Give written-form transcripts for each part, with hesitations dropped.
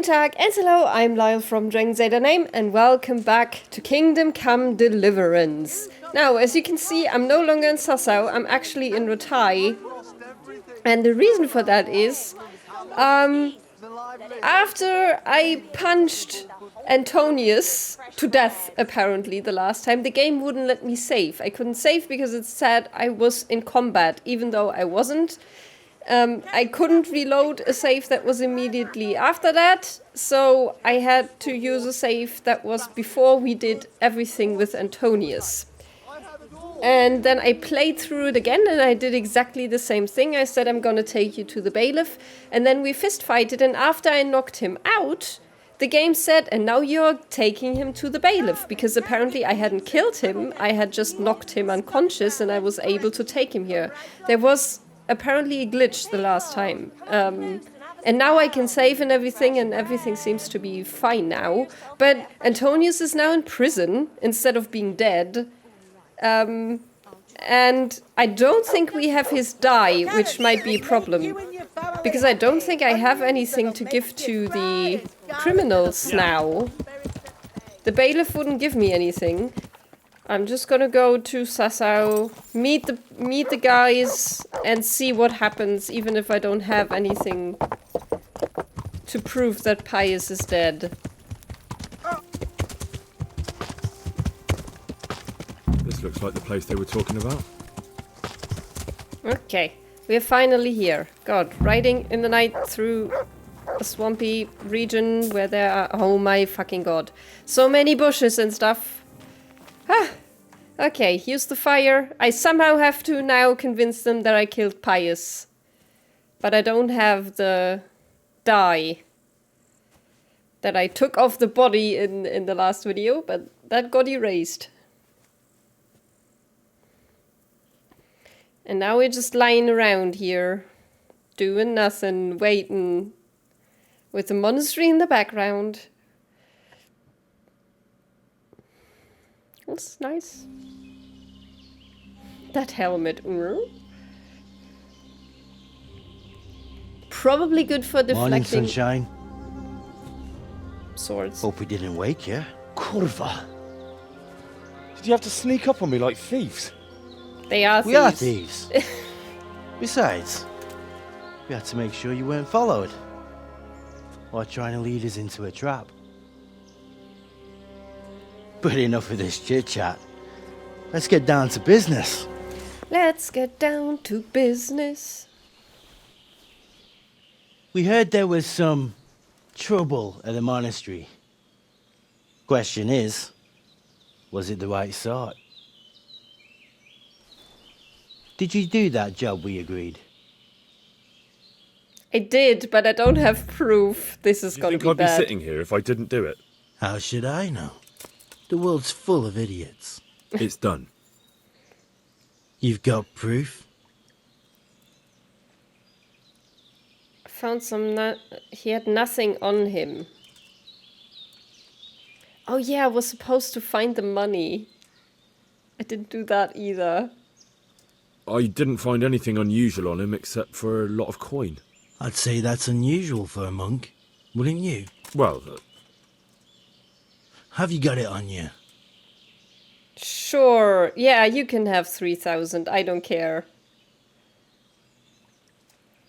Tag and hello, I'm Lyle from DragonsAteOurName and welcome back to Kingdom Come Deliverance. Now, as you can see, I'm no longer in Sassau, I'm actually in Rotai. And the reason for that is, after I punched Antonius to death, apparently, the last time, the game wouldn't let me save. I couldn't save because it said I was in combat, even though I wasn't. I couldn't reload a save that was immediately after that, so I had to use a save that was before we did everything with Antonius. And then I played through it again and I did exactly the same thing. I said I'm gonna take you to the bailiff, and then we fist-fighted, and after I knocked him out, the game said, and now you're taking him to the bailiff, because apparently I hadn't killed him, I had just knocked him unconscious and I was able to take him here. There was apparently a glitch the last time. And now I can save and everything seems to be fine now. But Antonius is now in prison instead of being dead. And I don't think we have his die, which might be a problem. Because I don't think I have anything to give to the criminals now. The bailiff wouldn't give me anything. I'm just gonna go to Sassau, meet the guys, and see what happens, even if I don't have anything to prove that Pius is dead. This looks like the place they were talking about. Okay, we're finally here. God, riding in the night through a swampy region where there are... Oh my fucking god. So many bushes and stuff. Ah, okay, use the fire. I somehow have to now convince them that I killed Pius. But I don't have the dye that I took off the body in the last video, but that got erased. And now we're just lying around here, doing nothing, waiting, with the monastery in the background. That's nice. That helmet. Probably good for deflecting. Morning, sunshine. Swords. Hope we didn't wake you. Kurva. Did you have to sneak up on me like thieves? They are thieves. We are thieves. Besides, we had to make sure you weren't followed. Or trying to lead us into a trap. But enough of this chit-chat. Let's get down to business. Let's get down to business. We heard there was some trouble at the monastery. Question is, was it the right sort? Did you do that job we agreed? I did, but I don't have proof. This is gonna be I'd bad. be sitting here if I didn't do it? How should I know? The world's full of idiots. It's done. You've got proof? I found some... he had nothing on him. Oh yeah, I was supposed to find the money. I didn't do that either. I didn't find anything unusual on him except for a lot of coin. I'd say that's unusual for a monk, wouldn't you? Well, Have you got it on you? Sure. Yeah, you can have 3,000. I don't care.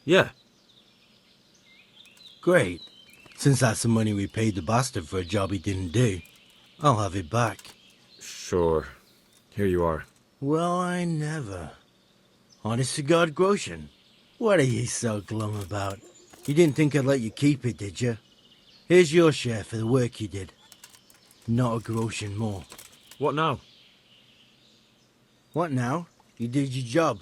yeah. Great. Since that's the money we paid the bastard for a job he didn't do, I'll have it back. Sure. Here you are. Well, I never. Honest to God, Grosjean, what are you so glum about? You didn't think I'd let you keep it, did you? Here's your share for the work you did. Not a Grosjean more. What now? What now? You did your job.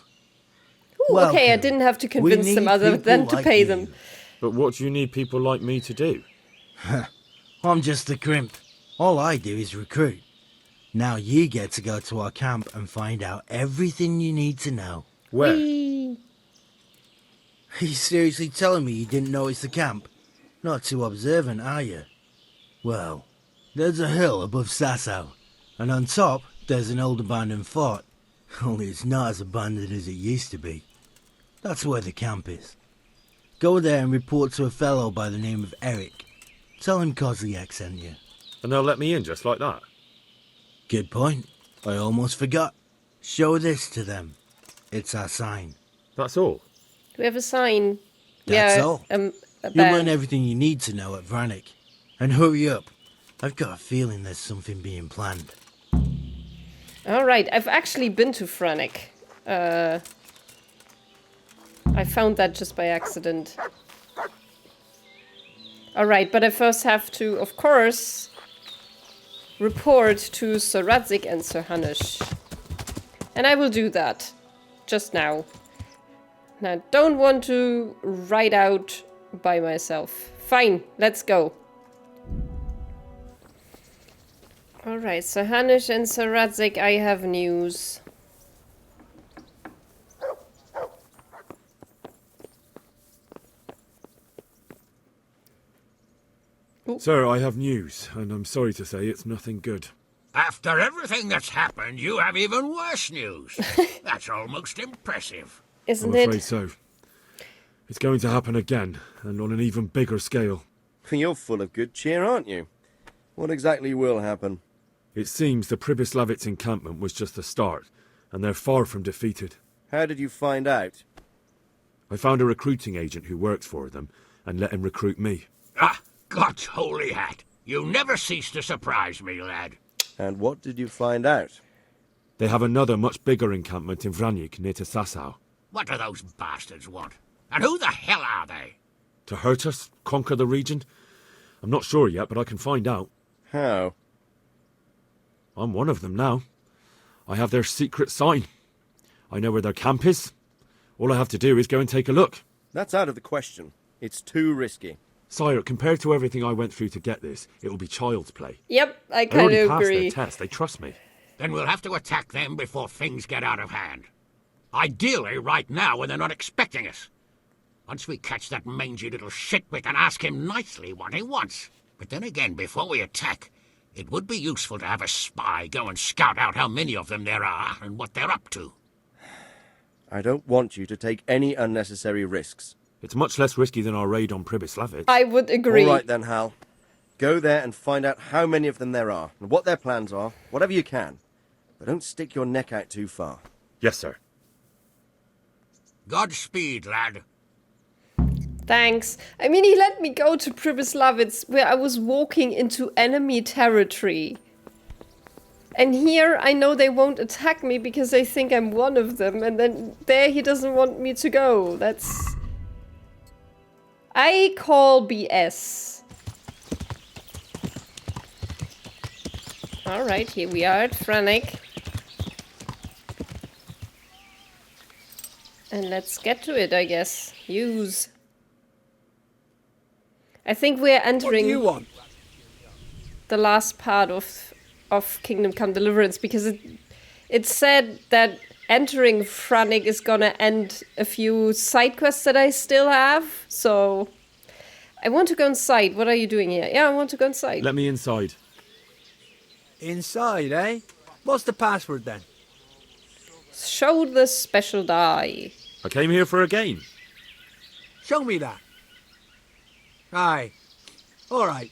Ooh, okay, I Welcome. didn't have to We convince need them other people than to like pay you. them. But what do you need people like me to do? I'm just the crimp. All I do is recruit. Now you get to go to our camp and find out everything you need to know. Where? Whee! Are you seriously telling me you didn't notice the camp? Not too observant, are you? Well, there's a hill above Sassau, and on top there's an old abandoned fort. Only it's not as abandoned as it used to be. That's where the camp is. Go there and report to a fellow by the name of Eric. Tell him Kozliak sent you. And they'll let me in just like that. Good point. I almost forgot. Show this to them. It's our sign. That's all. Do we have a sign? That's yeah, all. A You'll band. learn everything you need to know at Vranik. And hurry up. I've got a feeling there's something being planned. All right, I've actually been to Vranik. I found that just by accident. All right, but I first have to, of course, report to Sir Radzik and Sir Hanush. And I will do that. Just now. And I don't want to ride out by myself. Fine, let's go. Alright, Sir Hanush and Sir Radzik, I have news. Sir, I have news, and I'm sorry to say it's nothing good. After everything that's happened, you have even worse news. That's almost impressive. Isn't I'm afraid it? so. It's going to happen again, and on an even bigger scale. You're full of good cheer, aren't you? What exactly will happen? It seems the Pribyslavitz encampment was just the start, and they're far from defeated. How did you find out? I found a recruiting agent who works for them, and let him recruit me. Ah, God's holy hat. You never cease to surprise me, lad. And what did you find out? They have another much bigger encampment in Vranik near to Sasau. What do those bastards want? And who the hell are they? To hurt us? Conquer the region? I'm not sure yet, but I can find out. How? I'm one of them now. I have their secret sign. I know where their camp is. All I have to do is go and take a look. That's out of the question. It's too risky. Sire, compared to everything I went through to get this, it will be child's play. Yep, I I kind already of passed agree. their test. They trust me. Then we'll have to attack them before things get out of hand. Ideally, right now when they're not expecting us. Once we catch that mangy little shit, we can ask him nicely what he wants. But then again, before we attack, it would be useful to have a spy go and scout out how many of them there are and what they're up to. I don't want you to take any unnecessary risks. It's much less risky than our raid on Pribyslavitz. I would agree. All right then, Hal. Go there and find out how many of them there are, and what their plans are, whatever you can. But don't stick your neck out too far. Yes, sir. Godspeed, lad. Thanks. I mean, he let me go to Pribyslavitz, where I was walking into enemy territory. And here, I know they won't attack me because they think I'm one of them, and then there he doesn't want me to go. That's... I call BS. Alright, here we are at Vranik. And let's get to it, I guess. Use. I think we're entering What do you want? the last part of Kingdom Come Deliverance, because it said that entering Vranik is gonna end a few side quests that I still have, so I want to go inside. What are you doing here? Yeah, I want to go inside. Let me inside. Inside, eh? What's the password then? Show the special die. I came here for a game. Show me that. Aye. All right.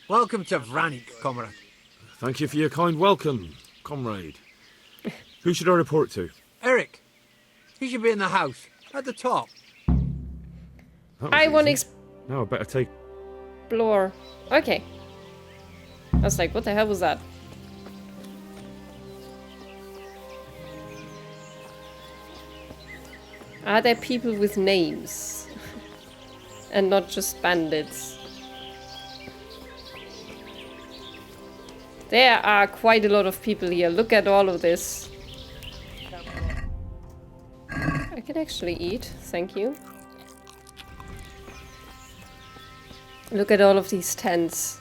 Welcome to Vranik, comrade. Thank you for your kind welcome, comrade. Who should I report to? Eric. He should be in the house, at the top. That was I want to easy. No, I better take... explore. Okay. I was like, what the hell was that? Are there people with names? And not just bandits? There are quite a lot of people here. Look at all of this. I can actually eat. Thank you. Look at all of these tents.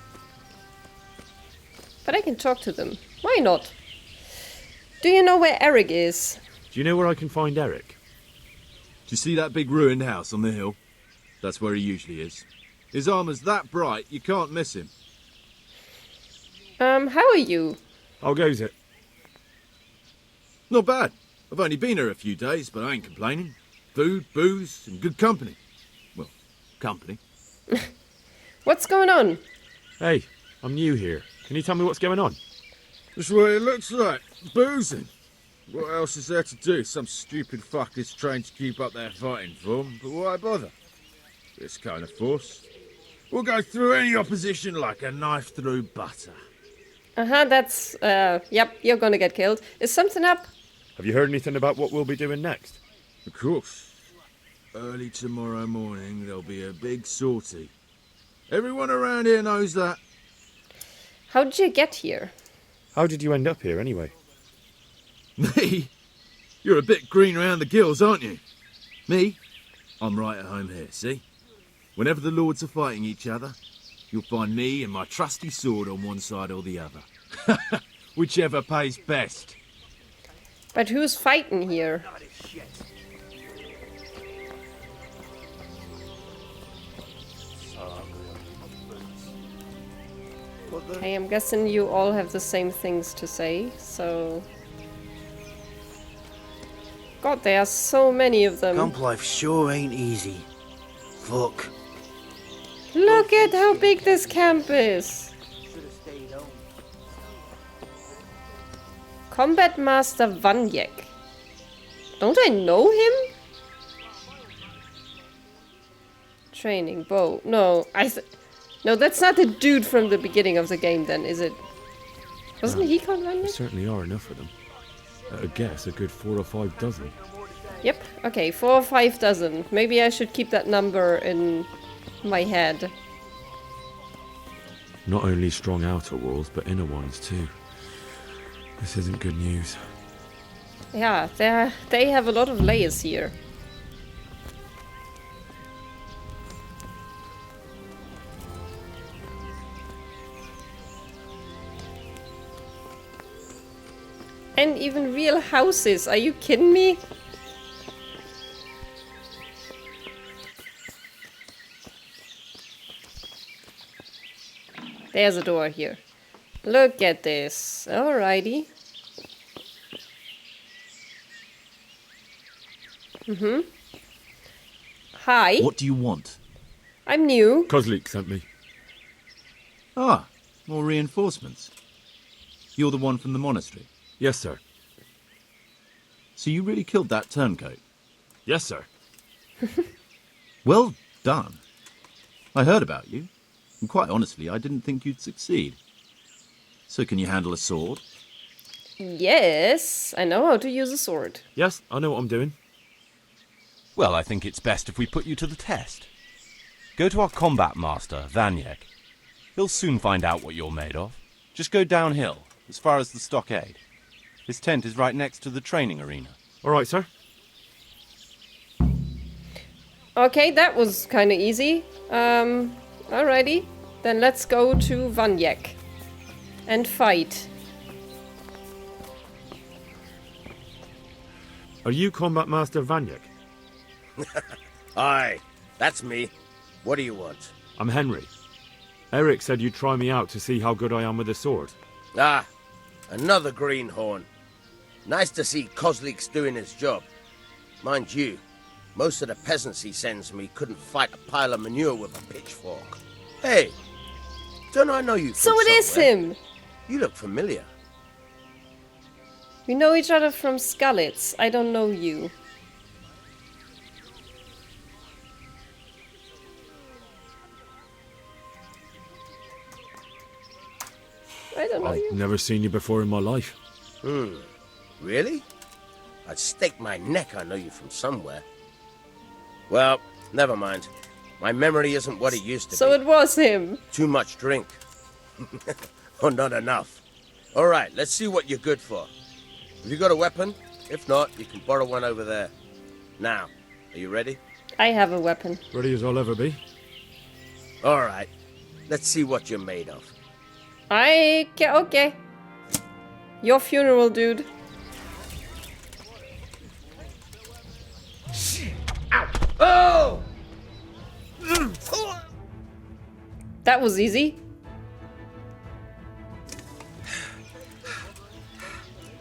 But I can talk to them. Why not? Do you know where Eric is? Do you know where I can find Eric? Do you see that big ruined house on the hill? That's where he usually is. His armor's that bright, you can't miss him. How are you? How goes it? Not bad. I've only been here a few days, but I ain't complaining. Food, booze, and good company. Well, company. What's going on? Hey, I'm new here. Can you tell me what's going on? That's what it looks like. Boozing. What else is there to do? Some stupid fuckers trained to keep up their fighting form, but why bother? This kind of force will go through any opposition like a knife through butter. That's, yep, you're gonna get killed. Is something up? Have you heard anything about what we'll be doing next? Of course. Early tomorrow morning, there'll be a big sortie. Everyone around here knows that. How did you get here? How did you end up here, anyway? Me? You're a bit green around the gills, aren't you? Me? I'm right at home here, see? Whenever the lords are fighting each other, you'll find me and my trusty sword on one side or the other. Whichever pays best. But who's fighting here? Okay, I'm guessing you all have the same things to say, so... God, there are so many of them. Camp life sure ain't easy. Fuck. Look at how big this camp is! Combat Master Vranik. Don't I know him? Training, bow. No, no, that's not the dude from the beginning of the game then, is it? Wasn't he called There Vranik? certainly are enough of them. At a guess, a good 4 or 5 dozen. Yep, okay, 4 or 5 dozen. Maybe I should keep that number in my head. Not only strong outer walls, but inner ones too. This isn't good news. Yeah, they have a lot of layers here. And even real houses, are you kidding me? There's a door here. Look at this. Alrighty. Hi. What do you want? I'm new. Kozlik sent me. Ah, more reinforcements. You're the one from the monastery. Yes, sir. So you really killed that turncoat? Yes, sir. Well done. I heard about you, and quite honestly, I didn't think you'd succeed. So can you handle a sword? Yes, I know how to use a sword. Yes, I know what I'm doing. Well, I think it's best if we put you to the test. Go to our combat master, Vranik. He'll soon find out what you're made of. Just go downhill, as far as the stockade. His tent is right next to the training arena. All right, sir. Okay, that was kind of easy. Alrighty. Then let's go to Vranik and fight. Are you Combat Master Vranik? Aye, that's me. What do you want? I'm Henry. Eric said you'd try me out to see how good I am with a sword. Ah, another greenhorn. Nice to see Kozlik's doing his job. Mind you, most of the peasants he sends me couldn't fight a pile of manure with a pitchfork. Hey, don't I know you from So it is somewhere? him! You look familiar. We know each other from Skullets. I don't know you. I don't know I've you. never seen you before in my life. Really? I'd stake my neck I know you from somewhere. Well, never mind. My memory isn't what it used to So be. it was him. Too much drink. Or not enough. All right, let's see what you're good for. Have you got a weapon? If not, you can borrow one over there. Now, are you ready? I have a weapon. Ready as I'll ever be. All right, let's see what you're made of. Okay. Your funeral, dude. Oh! That was easy.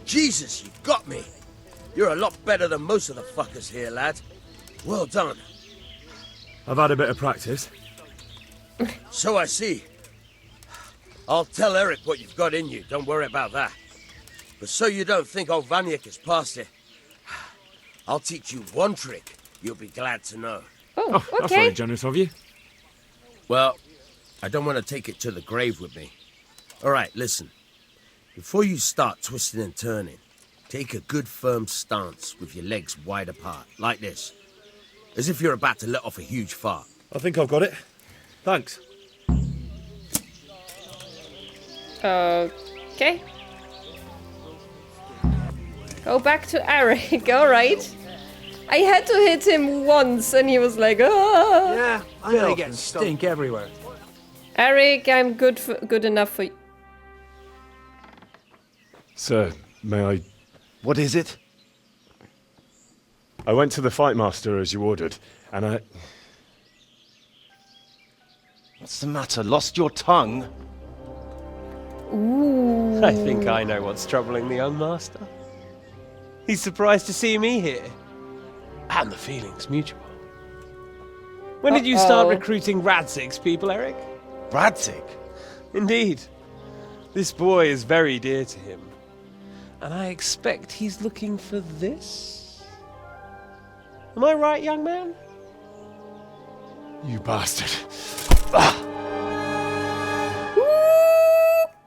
Jesus, you got me. You're a lot better than most of the fuckers here, lad. Well done. I've had a bit of practice. So I see. I'll tell Eric what you've got in you, don't worry about that. But so you don't think old Vranik has passed it, I'll teach you one trick you'll be glad to know. Oh, That's very okay. generous of you. Well, I don't want to take it to the grave with me. All right, listen. Before you start twisting and turning, take a good firm stance with your legs wide apart, like this. As if you're about to let off a huge fart. I think I've got it. Thanks. Okay. Go back to Eric, alright. I had to hit him once and he was like, ah. Yeah, I'm gonna get stink everywhere. Eric, I'm good enough for you. Sir, may I... What is it? I went to the fight master as you ordered, and I... What's the matter? Lost your tongue? Ooh. I think I know what's troubling the young master. He's surprised to see me here. And the feeling's mutual. When did you start recruiting Radzig's people, Eric? Radzig? Indeed. This boy is very dear to him. And I expect he's looking for this? Am I right, young man? You bastard.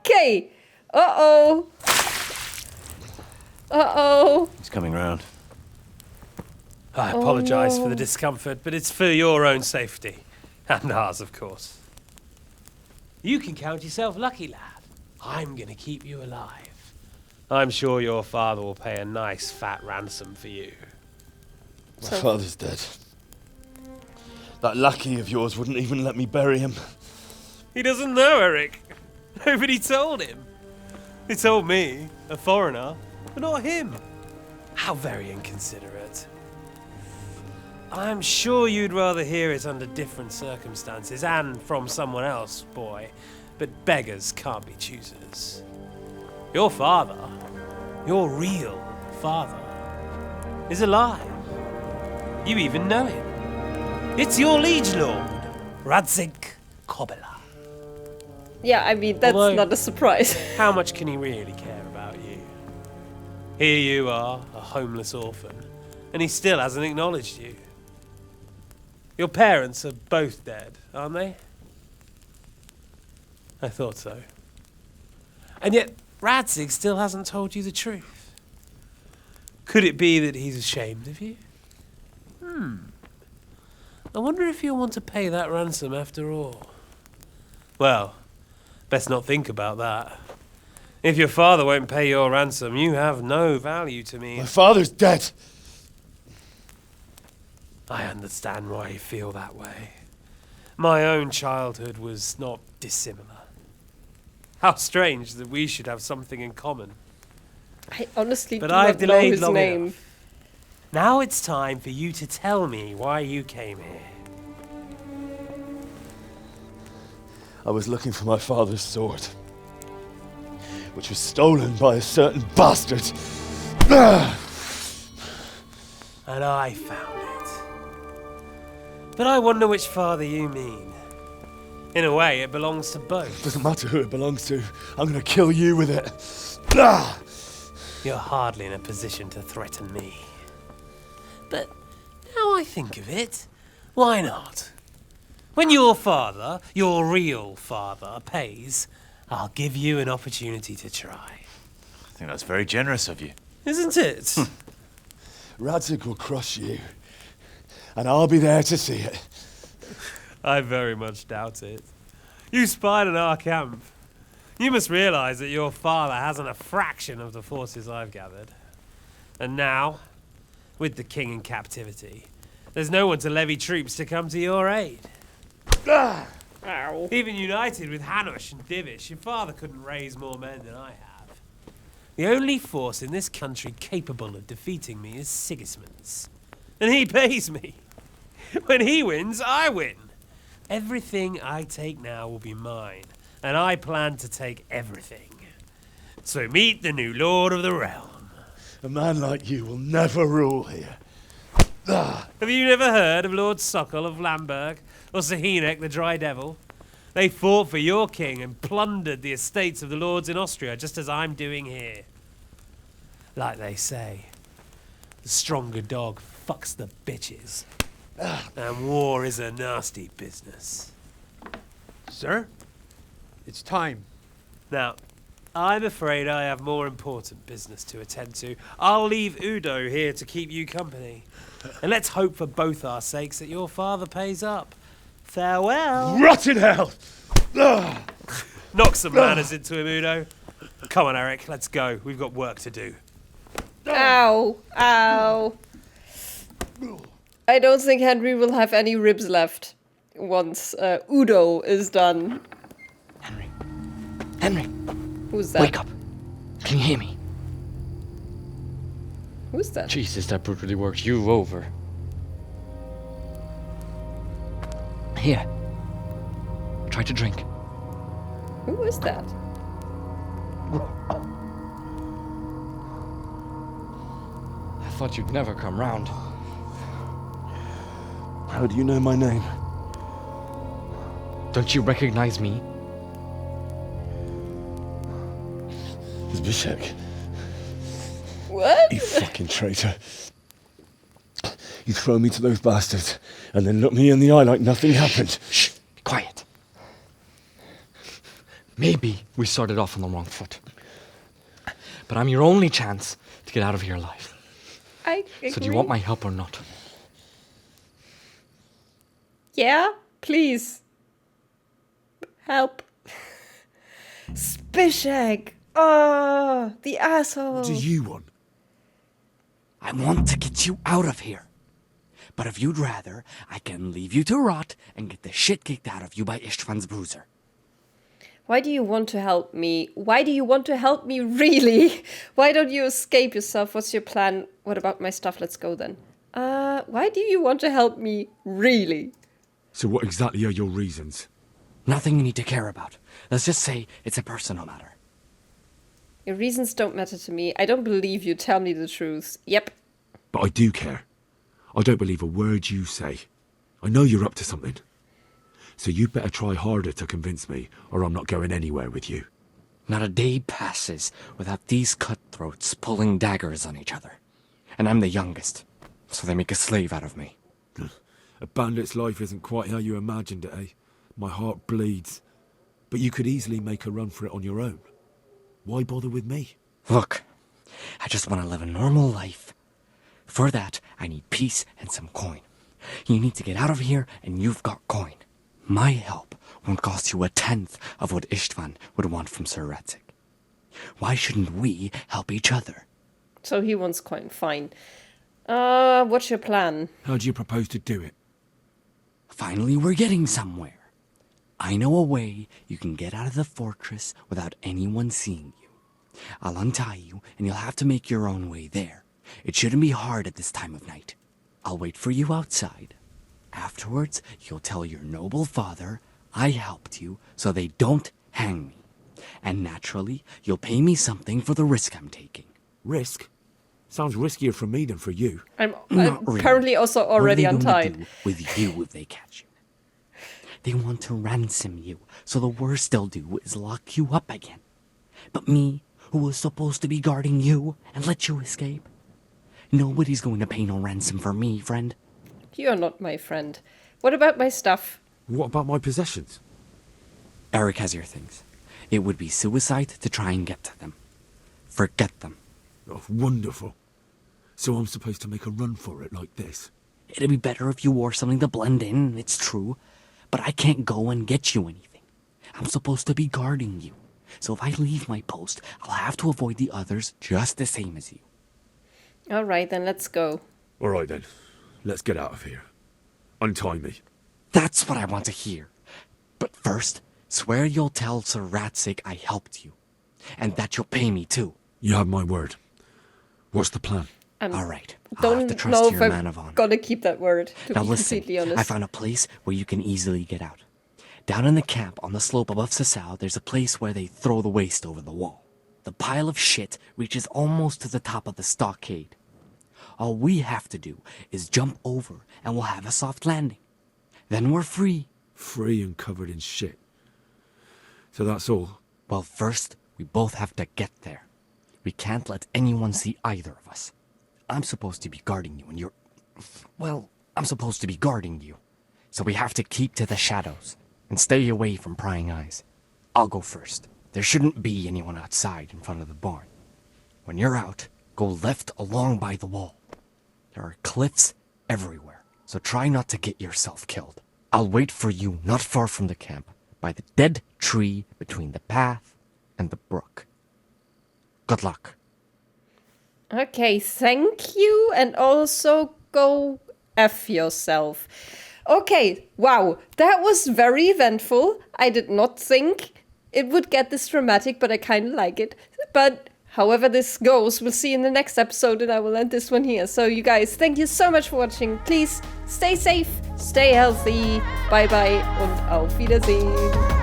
Okay. Uh-oh. Uh-oh. He's coming round. I apologise for the discomfort, but it's for your own safety. And ours, of course. You can count yourself lucky, lad. I'm gonna keep you alive. I'm sure your father will pay a nice fat ransom for you. My father's dead. That lackey of yours wouldn't even let me bury him. He doesn't know, Eric. Nobody told him. He told me, a foreigner, but not him. How very inconsiderate. I'm sure you'd rather hear it under different circumstances and from someone else, boy. But beggars can't be choosers. Your father, your real father, is alive. You even know him. It's your liege lord, Radzig Kobyla. Yeah, I mean, that's Although, not a surprise. How much can he really care about you? Here you are, a homeless orphan, and he still hasn't acknowledged you. Your parents are both dead, aren't they? I thought so. And yet, Radzig still hasn't told you the truth. Could it be that he's ashamed of you? I wonder if you'll want to pay that ransom after all. Well, best not think about that. If your father won't pay your ransom, you have no value to me. My father's dead. I understand why you feel that way. My own childhood was not dissimilar. How strange that we should have something in common. I honestly But do I've not know delayed his long name. enough. Now it's time for you to tell me why you came here. I was looking for my father's sword, which was stolen by a certain bastard. And I found it. But I wonder which father you mean. In a way, it belongs to both. Doesn't matter who it belongs to. I'm gonna kill you with it. You're hardly in a position to threaten me. But now I think of it, why not? When your father, your real father, pays, I'll give you an opportunity to try. I think that's very generous of you. Isn't it? Radzig will crush you, and I'll be there to see it. I very much doubt it. You spied on our camp. You must realize that your father hasn't a fraction of the forces I've gathered. And now, with the king in captivity, there's no one to levy troops to come to your aid. Ow. Even united with Hanush and Divish, your father couldn't raise more men than I have. The only force in this country capable of defeating me is Sigismund's. And he pays me. When he wins, I win. Everything I take now will be mine, and I plan to take everything. So meet the new lord of the realm. A man like you will never rule here. Have you never heard of Lord Sokol of Lamberg, or Sahinek the Dry Devil? They fought for your king and plundered the estates of the lords in Austria, just as I'm doing here. Like they say, the stronger dog fucks the bitches. And war is a nasty business. Sir, it's time. Now, I'm afraid I have more important business to attend to. I'll leave Udo here to keep you company. And let's hope for both our sakes that your father pays up. Farewell. Rot in hell! Knock some manners into him, Udo. Come on, Eric, let's go. We've got work to do. Ow. Ow. I don't think Henry will have any ribs left once Udo is done. Henry, Who's that? wake up. Can you hear me? Who's that? Jesus, that brutally worked you over. Here. Try to drink. Who is that? I thought you'd never come round. How do you know my name? Don't you recognize me? Zbyszek. What? You fucking traitor. You throw me to those bastards and then look me in the eye like nothing happened. Shh! Be quiet. Maybe we started off on the wrong foot. But I'm your only chance to get out of here alive. I agree. So do you want my help or not? Yeah, please. Help. Zbyszek. Oh, the asshole. What do you want? I want to get you out of here. But if you'd rather, I can leave you to rot and get the shit kicked out of you by Istvan's bruiser. Why do you want to help me? Why do you want to help me, really? Why don't you escape yourself? What's your plan? What about my stuff? Let's go then. Why do you want to help me, really? So what exactly are your reasons? Nothing you need to care about. Let's just say it's a personal matter. Your reasons don't matter to me. I don't believe you. Tell me the truth. Yep. But I do care. I don't believe a word you say. I know you're up to something. So you better try harder to convince me, or I'm not going anywhere with you. Not a day passes without these cutthroats pulling daggers on each other. And I'm the youngest, so they make a slave out of me. A bandit's life isn't quite how you imagined it, eh? My heart bleeds. But you could easily make a run for it on your own. Why bother with me? Look, I just want to live a normal life. For that, I need peace and some coin. You need to get out of here, and you've got coin. My help won't cost you a tenth of what Istvan would want from Sir Ratzik. Why shouldn't we help each other? So he wants coin. Fine. What's your plan? How do you propose to do it? Finally, we're getting somewhere. I know a way you can get out of the fortress without anyone seeing you. I'll untie you, and you'll have to make your own way there. It shouldn't be hard at this time of night. I'll wait for you outside. Afterwards, you'll tell your noble father I helped you so they don't hang me. And naturally, you'll pay me something for the risk I'm taking. Risk? Sounds riskier for me than for you. I'm Not really. apparently also already What are they gonna untied. do with you if they catch you? They want to ransom you, so the worst they'll do is lock you up again. But me, who was supposed to be guarding you and let you escape? Nobody's going to pay no ransom for me, friend. You're not my friend. What about my stuff? What about my possessions? Eric has your things. It would be suicide to try and get to them. Forget them. Oh, wonderful. So I'm supposed to make a run for it like this? It'd be better if you wore something to blend in, it's true. But I can't go and get you anything. I'm supposed to be guarding you. So if I leave my post, I'll have to avoid the others just the same as you. All right, then let's go. All right then. Let's get out of here. Untie me. That's what I want to hear. But first, swear you'll tell Sir Ratzik I helped you. And that you'll pay me too. You have my word. What's the plan? All right. I'll have to Don't trust know your if man I'm of honor. gonna keep that word, to Now be listen, completely honest. I found a place where you can easily get out. Down in the camp on the slope above Sasau, there's a place where they throw the waste over the wall. The pile of shit reaches almost to the top of the stockade. All we have to do is jump over and we'll have a soft landing. Then we're free. Free and covered in shit. So that's all? Well, first, we both have to get there. We can't let anyone see either of us. I'm supposed to be guarding you, and you're... Well, I'm supposed to be guarding you. So we have to keep to the shadows, and stay away from prying eyes. I'll go first. There shouldn't be anyone outside in front of the barn. When you're out, go left along by the wall. There are cliffs everywhere, so try not to get yourself killed. I'll wait for you not far from the camp, by the dead tree between the path and the brook. Good luck. Okay, thank you, and also go F yourself. Okay, wow, that was very eventful. I did not think it would get this dramatic, but I kind of like it. But however this goes, we'll see in the next episode, and I will end this one here. So you guys, thank you so much for watching. Please stay safe, stay healthy. Bye bye und auf Wiedersehen.